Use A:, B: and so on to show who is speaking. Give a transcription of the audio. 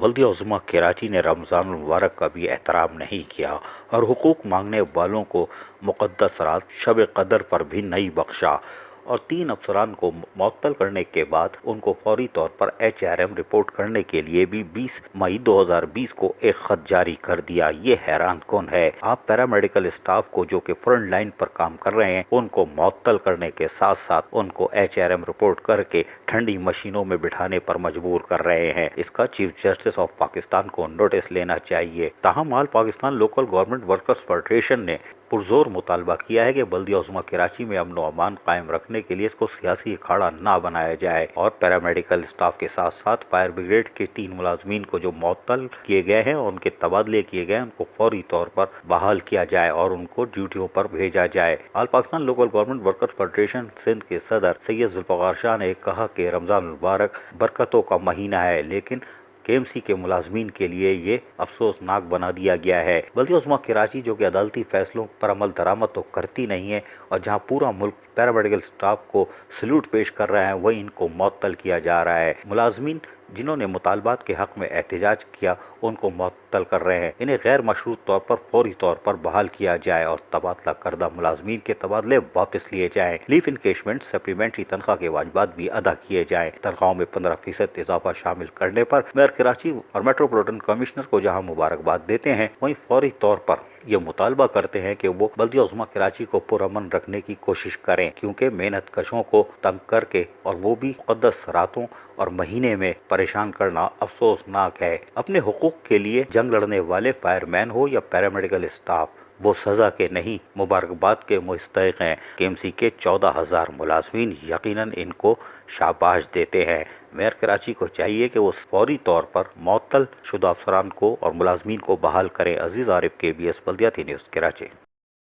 A: بلدیہ عظمیٰ کراچی نے رمضان المبارک کا بھی احترام نہیں کیا اور حقوق مانگنے والوں کو مقدس رات شب قدر پر بھی نہیں بخشا اور 3 افسران کو معطل کرنے کے بعد ان کو فوری طور پر HRM رپورٹ کرنے کے لیے بھی 20 مئی 2020 کو ایک خط جاری کر دیا۔ یہ حیران کن ہے۔ آپ پیرامیڈیکل اسٹاف کو جو کہ فرنٹ لائن پر کام کر رہے ہیں ان کو معطل کرنے کے ساتھ ساتھ ان کو HRM رپورٹ کر کے ٹھنڈی مشینوں میں بٹھانے پر مجبور کر رہے ہیں۔ اس کا چیف جسٹس آف پاکستان کو نوٹس لینا چاہیے۔ تاہم all Pakistan local government workers federation نے پرزور مطالبہ کیا ہے کہ بلدیہ عظمیٰ کراچی میں امن و امان قائم رکھنے کے لیے اس کو سیاسی اکھاڑا نہ بنایا جائے اور پیرامیڈیکل اسٹاف کے ساتھ ساتھ فائر بریگیڈ کے 3 ملازمین کو جو معطل کیے گئے ہیں اور ان کے تبادلے کیے گئے ہیں ان کو فوری طور پر بحال کیا جائے اور ان کو ڈیوٹیوں پر بھیجا جائے۔ All Pakistan local government workers federation Sindh کے صدر سید ذوالفقار شاہ نے کہا کہ رمضان المبارک برکتوں کا مہینہ ہے، لیکن KMC کے ملازمین کے لیے یہ افسوسناک بنا دیا گیا ہے۔ بلدیہ عظمیٰ کراچی جو کہ عدالتی فیصلوں پر عمل درآمد تو کرتی نہیں ہے اور جہاں پورا ملک پیرامیڈیکل اسٹاف کو سلوٹ پیش کر رہا ہے وہیں ان کو معطل کیا جا رہا ہے۔ ملازمین جنہوں نے مطالبات کے حق میں احتجاج کیا ان کو معطل کر رہے ہیں۔ انہیں غیر مشروط طور پر فوری طور پر بحال کیا جائے اور تبادلہ کردہ ملازمین کے تبادلے واپس لیے جائیں۔ لیو انکیشمنٹ، سپلیمنٹری تنخواہ کے واجبات بھی ادا کیے جائیں۔ تنخواہوں میں 15% اضافہ شامل کرنے پر میئر کراچی اور میٹروپولیٹن کمشنر کو جہاں مبارکباد دیتے ہیں وہیں فوری طور پر یہ مطالبہ کرتے ہیں کہ وہ بلدیہ عظمیٰ کراچی کو پرامن رکھنے کی کوشش کریں، کیونکہ محنت کشوں کو تنگ کر کے اور وہ بھی مقدس راتوں اور مہینے میں پریشان کرنا افسوسناک ہے۔ اپنے حقوق کے لیے جنگ لڑنے والے فائر مین ہو یا پیرامیڈیکل اسٹاف وہ سزا کے نہیں مبارکباد کے مستحق ہیں۔ KMC کے 14,000 ملازمین یقیناً ان کو شاباش دیتے ہیں۔ میئر کراچی کو چاہیے کہ وہ فوری طور پر معطل شدہ افسران کو اور ملازمین کو بحال کریں۔ عزیز عارف KBS بلدیاتی نیوز کراچی۔